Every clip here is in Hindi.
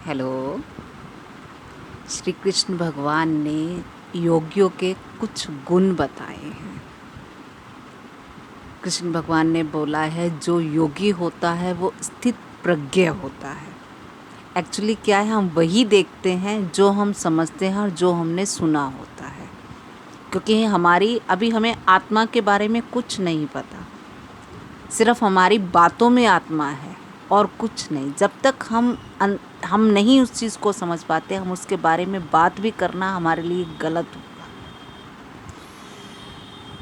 हेलो। श्री कृष्ण भगवान ने योगियों के कुछ गुण बताए हैं। कृष्ण भगवान ने बोला है जो योगी होता है वो स्थित प्रज्ञ होता है। एक्चुअली क्या है, हम वही देखते हैं जो हम समझते हैं और जो हमने सुना होता है, क्योंकि हमें आत्मा के बारे में कुछ नहीं पता। सिर्फ हमारी बातों में आत्मा है और कुछ नहीं। जब तक हम नहीं उस चीज़ को समझ पाते, हम उसके बारे में बात भी करना हमारे लिए गलत होगा।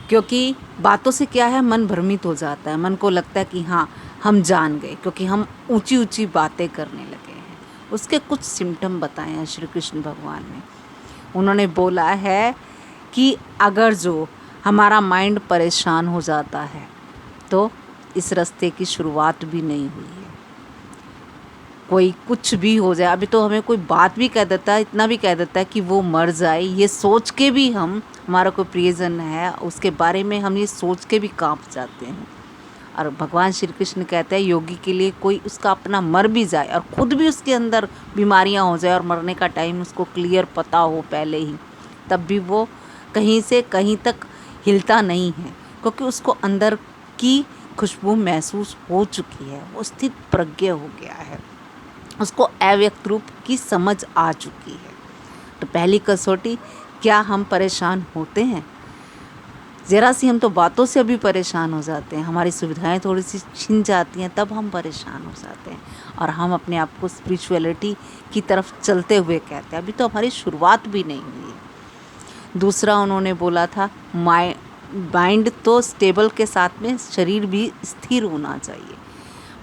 क्योंकि बातों से क्या है, मन भ्रमित हो जाता है। मन को लगता है कि हाँ हम जान गए, क्योंकि हम ऊंची ऊंची बातें करने लगे हैं। उसके कुछ सिम्टम बताए हैं श्री कृष्ण भगवान ने। उन्होंने बोला है कि अगर जो हमारा माइंड परेशान हो जाता है तो इस रास्ते की शुरुआत भी नहीं हुई है। कोई कुछ भी हो जाए, अभी तो हमें कोई बात भी कह देता है, इतना भी कह देता है कि वो मर जाए, ये सोच के भी हमारा कोई प्रियजन है उसके बारे में हम ये सोच के भी कांप जाते हैं। और भगवान श्री कृष्ण कहते हैं योगी के लिए कोई उसका अपना मर भी जाए और खुद भी उसके अंदर बीमारियां हो जाए और मरने का टाइम उसको क्लियर पता हो पहले ही, तब भी वो कहीं से कहीं तक हिलता नहीं है, क्योंकि उसको अंदर की खुशबू महसूस हो चुकी है। वो स्थित प्रज्ञ हो गया है, उसको अव्यक्त रूप की समझ आ चुकी है। तो पहली कसौटी, क्या हम परेशान होते हैं? ज़रा सी हम तो बातों से अभी परेशान हो जाते हैं, हमारी सुविधाएं थोड़ी सी छिन जाती हैं तब हम परेशान हो जाते हैं, और हम अपने आप को स्पिरिचुअलिटी की तरफ चलते हुए कहते हैं। अभी तो हमारी शुरुआत भी नहीं हुई है। दूसरा उन्होंने बोला था माइंड तो स्टेबल के साथ में शरीर भी स्थिर होना चाहिए।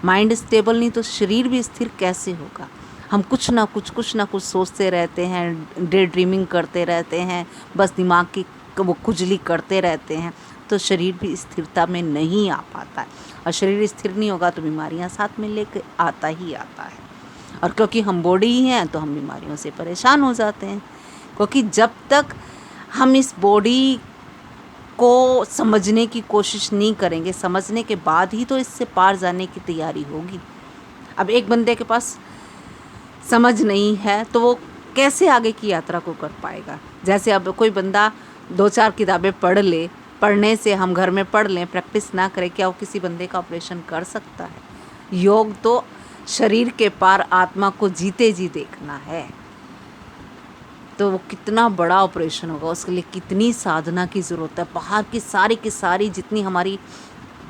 माइंड स्टेबल नहीं तो शरीर भी स्थिर कैसे होगा? हम कुछ ना कुछ सोचते रहते हैं, डे ड्रीमिंग करते रहते हैं, बस दिमाग की वो खुजली करते रहते हैं, तो शरीर भी स्थिरता में नहीं आ पाता है। और शरीर स्थिर नहीं होगा तो बीमारियां साथ में लेकर आता ही आता है। और क्योंकि हम बॉडी ही हैं तो हम बीमारियों से परेशान हो जाते हैं, क्योंकि जब तक हम इस बॉडी को समझने की कोशिश नहीं करेंगे, समझने के बाद ही तो इससे पार जाने की तैयारी होगी। अब एक बंदे के पास समझ नहीं है तो वो कैसे आगे की यात्रा को कर पाएगा? जैसे अब कोई बंदा 2-4 किताबें पढ़ ले, पढ़ने से हम घर में पढ़ लें, प्रैक्टिस ना करें, क्या वो किसी बंदे का ऑपरेशन कर सकता है? योग तो शरीर के पार आत्मा को जीते जी देखना है। तो वो कितना बड़ा ऑपरेशन होगा, उसके लिए कितनी साधना की ज़रूरत है। बाहर की सारी जितनी हमारी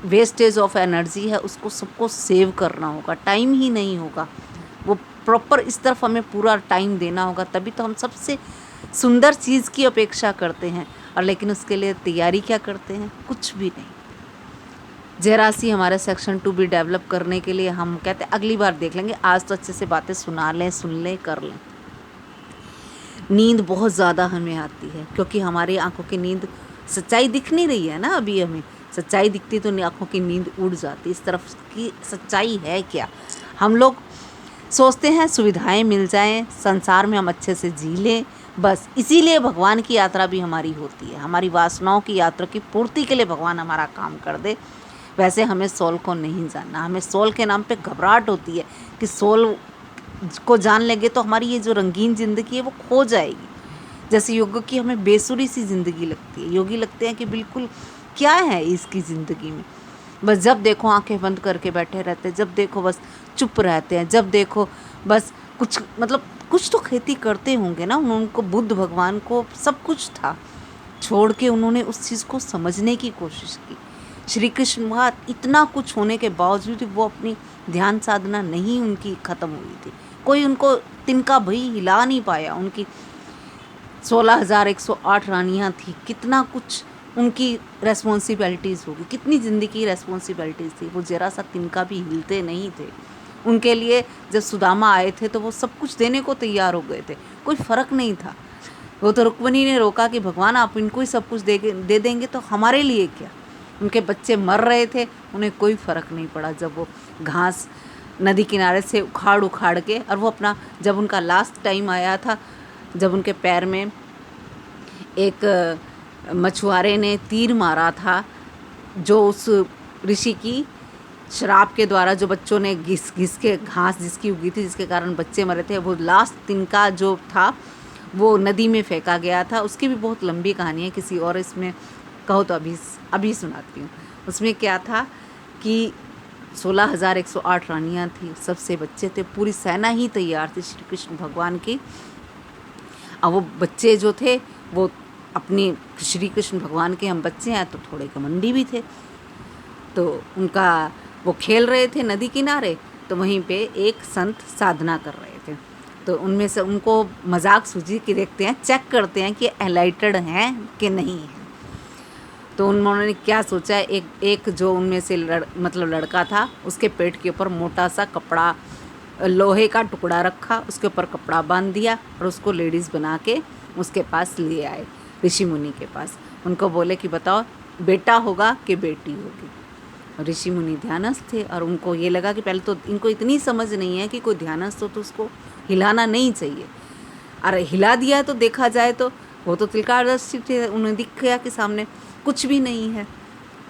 वेस्टेज ऑफ एनर्जी है उसको सबको सेव करना होगा, टाइम ही नहीं होगा। वो प्रॉपर इस तरफ हमें पूरा टाइम देना होगा, तभी तो हम सबसे सुंदर चीज़ की अपेक्षा करते हैं। और लेकिन उसके लिए तैयारी क्या करते हैं? कुछ भी नहीं। जरा सी हमारे सेक्शन 2 भी डेवलप करने के लिए हम कहते हैं अगली बार देख लेंगे, आज तो अच्छे से बातें सुना लें, सुन लें, कर लें। नींद बहुत ज़्यादा हमें आती है, क्योंकि हमारी आंखों की नींद, सच्चाई दिख नहीं रही है ना अभी हमें। सच्चाई दिखती तो आंखों की नींद उड़ जाती। इस तरफ की सच्चाई है क्या? हम लोग सोचते हैं सुविधाएं मिल जाएं, संसार में हम अच्छे से जी लें, बस इसीलिए भगवान की यात्रा भी हमारी होती है। हमारी वासनाओं की यात्रा की पूर्ति के लिए भगवान हमारा काम कर दे। वैसे हमें सोल को नहीं जानना। हमें सोल के नाम पे घबराहट होती है कि सोल को जान लेंगे तो हमारी ये जो रंगीन ज़िंदगी है वो खो जाएगी। जैसे योग की हमें बेसुरी सी ज़िंदगी लगती है। योगी लगते हैं कि बिल्कुल क्या है इसकी ज़िंदगी में, बस जब देखो आंखें बंद करके बैठे रहते हैं, जब देखो बस चुप रहते हैं, जब देखो बस कुछ मतलब कुछ तो खेती करते होंगे ना। उनको बुद्ध भगवान को सब कुछ था, छोड़ के उन्होंने उस चीज़ को समझने की कोशिश की। श्री कृष्ण महाराज इतना कुछ होने के बावजूद वो अपनी ध्यान साधना नहीं उनकी ख़त्म हुई थी। कोई उनको तिनका भई हिला नहीं पाया। उनकी 16,108 रानियाँ थी, कितना कुछ उनकी रेस्पॉन्सिबिलिटीज़ होगी, कितनी ज़िंदगी की रेस्पॉन्सिबिलिटीज़ थी। वो ज़रा सा तिनका भी हिलते नहीं थे। उनके लिए जब सुदामा आए थे तो वो सब कुछ देने को तैयार हो गए थे, कोई फ़र्क नहीं था। वो तो रुक्मिणी ने रोका कि भगवान आप इनको ही सब कुछ दे देंगे तो हमारे लिए क्या? उनके बच्चे मर रहे थे, उन्हें कोई फ़र्क नहीं पड़ा। जब वो घास नदी किनारे से उखाड़ उखाड़ के, और वो अपना, जब उनका लास्ट टाइम आया था, जब उनके पैर में एक मछुआरे ने तीर मारा था जो उस ऋषि की शराब के द्वारा जो बच्चों ने घिस घिस के घास जिसकी उगी थी, जिसके कारण बच्चे मरे थे, वो लास्ट तिनका जो था वो नदी में फेंका गया था। उसकी भी बहुत लंबी कहानी है, किसी और इसमें कहो तो अभी सुनाती हूँ। उसमें क्या था कि 16,108 रानियाँ थी, सबसे बच्चे थे, पूरी सेना ही तैयार थी श्री कृष्ण भगवान की। अब वो बच्चे जो थे वो अपनी श्री कृष्ण भगवान के हम बच्चे हैं तो थोड़े घमंडी भी थे, तो उनका वो खेल रहे थे नदी किनारे। तो वहीं पे एक संत साधना कर रहे थे, तो उनमें से उनको मजाक सूझी कि देखते हैं, चेक करते हैं कि एनलाइटेड हैं कि नहीं है। तो उन्होंने क्या सोचा, एक जो उनमें से लड़का था, उसके पेट के ऊपर मोटा सा कपड़ा, लोहे का टुकड़ा रखा, उसके ऊपर कपड़ा बांध दिया और उसको लेडीज़ बना के उसके पास ले आए, ऋषि मुनि के पास। उनको बोले कि बताओ बेटा होगा कि बेटी होगी। ऋषि मुनि ध्यानस्थ थे और उनको ये लगा कि पहले तो इनको इतनी समझ नहीं है कि कोई ध्यानस्थ हो तो उसको हिलाना नहीं चाहिए। अरे हिला दिया तो देखा जाए तो वो तो तिलकादर्शी थे, उन्हें दिख गया कि सामने कुछ भी नहीं है,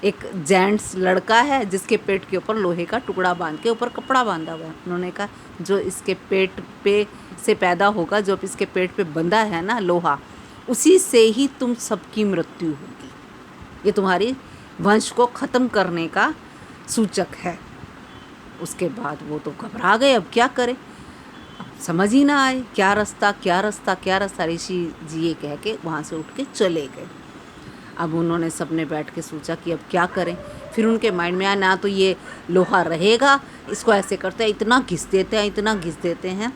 एक जेंट्स लड़का है जिसके पेट के ऊपर लोहे का टुकड़ा बांध के ऊपर कपड़ा बांधा हुआ है। उन्होंने कहा जो इसके पेट पे से पैदा होगा, जो इसके पेट पे बंधा है ना लोहा, उसी से ही तुम सबकी मृत्यु होगी। ये तुम्हारी वंश को ख़त्म करने का सूचक है। उसके बाद वो तो घबरा गए, अब क्या करें, अब समझ ही ना आए क्या रास्ता क्या रास्ता क्या रास्ता। ऋषि जी ये कह के वहाँ से उठ के चले गए। अब उन्होंने सबने बैठ के सोचा कि अब क्या करें। फिर उनके माइंड में आया ना तो ये लोहा रहेगा, इसको ऐसे करते हैं, इतना घिस देते हैं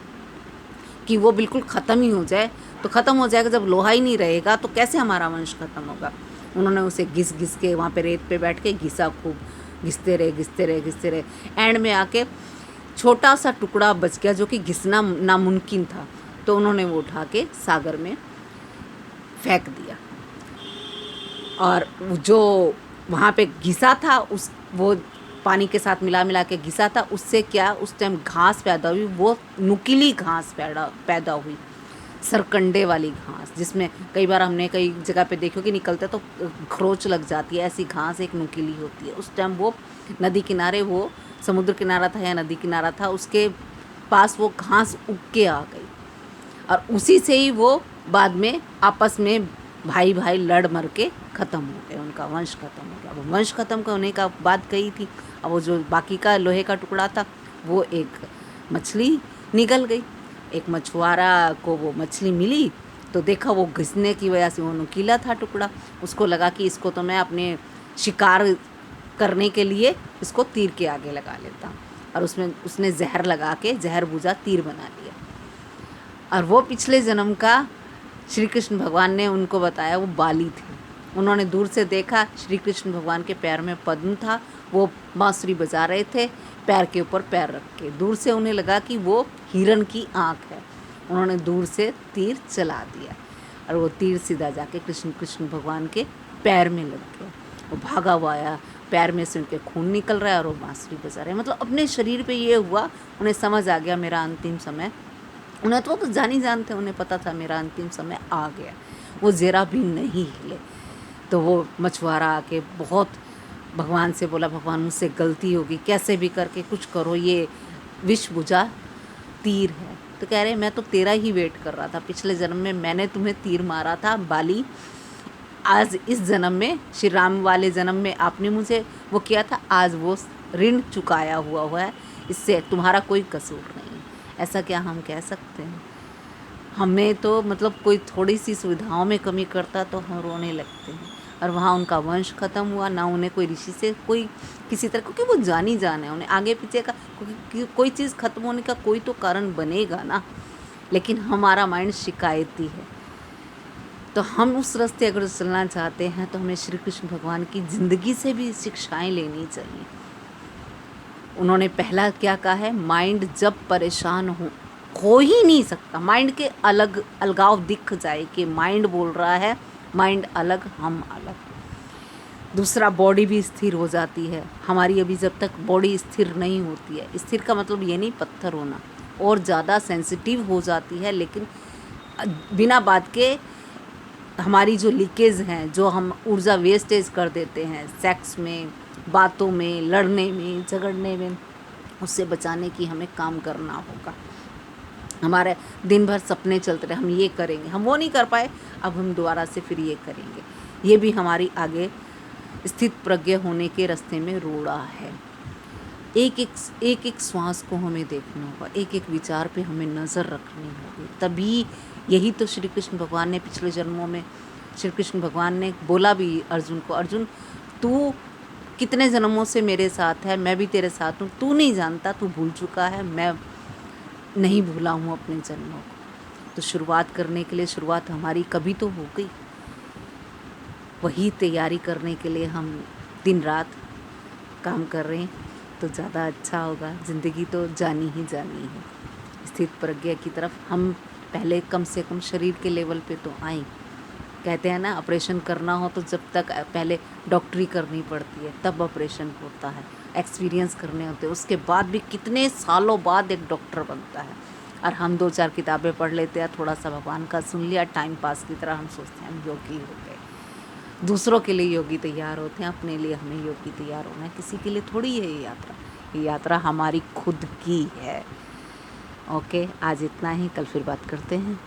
कि वो बिल्कुल ख़त्म ही हो जाए। तो ख़त्म हो जाएगा, जब लोहा ही नहीं रहेगा तो कैसे हमारा वंश ख़त्म होगा। उन्होंने उसे घिस घिस के वहाँ पे रेत पे बैठ के घिसा, खूब घिसते रहे। एंड में आके छोटा सा टुकड़ा बच गया जो कि घिसना नामुमकिन था, तो उन्होंने वो उठा के सागर में फेंक दिया। और जो वहाँ पे घिसा था वो पानी के साथ मिला के घिसा था, उससे क्या उस टाइम घास पैदा हुई, वो नुकीली घास पैदा हुई, सरकंडे वाली घास, जिसमें कई बार हमने कई जगह पे देखो कि निकलते तो खरोच लग जाती है, ऐसी घास एक नुकीली होती है। उस टाइम वो नदी किनारे, वो समुद्र किनारा था या नदी किनारा था, उसके पास वो घास उग के आ गई और उसी से ही वो बाद में आपस में भाई लड़ मर के ख़त्म हो गए, उनका वंश ख़त्म हो गया। वो वंश ख़त्म होने का बात कही थी। अब वो जो बाकी का लोहे का टुकड़ा था वो एक मछली निगल गई। एक मछुआरा को वो मछली मिली तो देखा वो घिसने की वजह से वो नुकीला था टुकड़ा, उसको लगा कि इसको तो मैं अपने शिकार करने के लिए इसको तीर के आगे लगा लेता, और उसने जहर लगा के जहर बूझा तीर बना लिया। और वो पिछले जन्म का श्री कृष्ण भगवान ने उनको बताया वो बाली थे। उन्होंने दूर से देखा, श्री कृष्ण भगवान के पैर में पद्म था, वो बांसुरी बजा रहे थे पैर के ऊपर पैर रख के। दूर से उन्हें लगा कि वो हिरण की आँख है। उन्होंने दूर से तीर चला दिया और वो तीर सीधा जाके कृष्ण भगवान के पैर में लग गया। वो भागा हुआ आया, पैर में से उनके खून निकल रहा है और वो बांसुरी बजा रहे हैं। मतलब अपने शरीर पे ये हुआ, उन्हें समझ आ गया मेरा अंतिम समय, उन्हें तो जान ही जानते, उन्हें पता था मेरा अंतिम समय आ गया। वो ज़रा भी नहीं हिले। तो वो मछुआरा आके बहुत भगवान से बोला, भगवान मुझसे गलती होगी, कैसे भी करके कुछ करो, ये विष बुझा तीर है। तो कह रहे मैं तो तेरा ही वेट कर रहा था, पिछले जन्म में मैंने तुम्हें तीर मारा था बाली, आज इस जन्म में श्री राम वाले जन्म में आपने मुझे वो किया था, आज वो ऋण चुकाया हुआ है, इससे तुम्हारा कोई कसूर नहीं। ऐसा क्या हम कह सकते हैं? हमें तो मतलब कोई थोड़ी सी सुविधाओं में कमी करता तो हम रोने लगते हैं, और वहाँ उनका वंश ख़त्म हुआ, ना उन्हें कोई ऋषि से कोई किसी तरह, क्योंकि वो जानी जान है, उन्हें आगे पीछे का क्योंकि कोई चीज़ ख़त्म होने का कोई तो कारण बनेगा ना। लेकिन हमारा माइंड शिकायती है। तो हम उस रास्ते अगर चलना चाहते हैं तो हमें श्री कृष्ण भगवान की ज़िंदगी से भी शिक्षाएं लेनी चाहिए। उन्होंने पहला क्या कहा है, माइंड जब परेशान हो ही नहीं सकता, माइंड के अलगाव दिख जाए कि माइंड बोल रहा है, माइंड अलग हम अलग। दूसरा, बॉडी भी स्थिर हो जाती है हमारी। अभी जब तक बॉडी स्थिर नहीं होती है, स्थिर का मतलब ये नहीं पत्थर होना, और ज़्यादा सेंसिटिव हो जाती है, लेकिन बिना बात के हमारी जो लीकेज हैं, जो हम ऊर्जा वेस्टेज कर देते हैं सेक्स में, बातों में, लड़ने में, झगड़ने में, उससे बचाने की हमें काम करना होगा। हमारे दिन भर सपने चलते रहे, हम ये करेंगे, हम वो नहीं कर पाए, अब हम दोबारा से फिर ये करेंगे। ये भी हमारी आगे स्थित प्रज्ञ होने के रास्ते में रोड़ा है। एक एक श्वास को हमें देखना होगा, एक एक विचार पे हमें नज़र रखनी होगी। तभी यही तो श्री कृष्ण भगवान ने पिछले जन्मों में, श्री कृष्ण भगवान ने बोला भी अर्जुन को, अर्जुन तू कितने जन्मों से मेरे साथ है, मैं भी तेरे साथ हूँ, तू नहीं जानता, तू भूल चुका है, मैं नहीं भूला हूँ अपने जन्मों को। तो शुरुआत करने के लिए, शुरुआत हमारी कभी तो हो गई, वही तैयारी करने के लिए हम दिन रात काम कर रहे हैं, तो ज़्यादा अच्छा होगा। ज़िंदगी तो जानी ही जानी है। स्थित प्रज्ञा की तरफ हम पहले कम से कम शरीर के लेवल पे तो आएँ। कहते हैं ना, ऑपरेशन करना हो तो जब तक पहले डॉक्टरी करनी पड़ती है, तब ऑपरेशन होता है, एक्सपीरियंस करने होते हैं, उसके बाद भी कितने सालों बाद एक डॉक्टर बनता है। और हम 2-4 किताबें पढ़ लेते हैं, थोड़ा सा भगवान का सुन लिया, टाइम पास की तरह हम सोचते हैं हम योगी हो गए। दूसरों के लिए योगी तैयार होते हैं, अपने लिए हमें योगी तैयार होना है। किसी के लिए थोड़ी है ये यात्रा, ये यात्रा हमारी खुद की है। ओके, आज इतना ही, कल फिर बात करते हैं।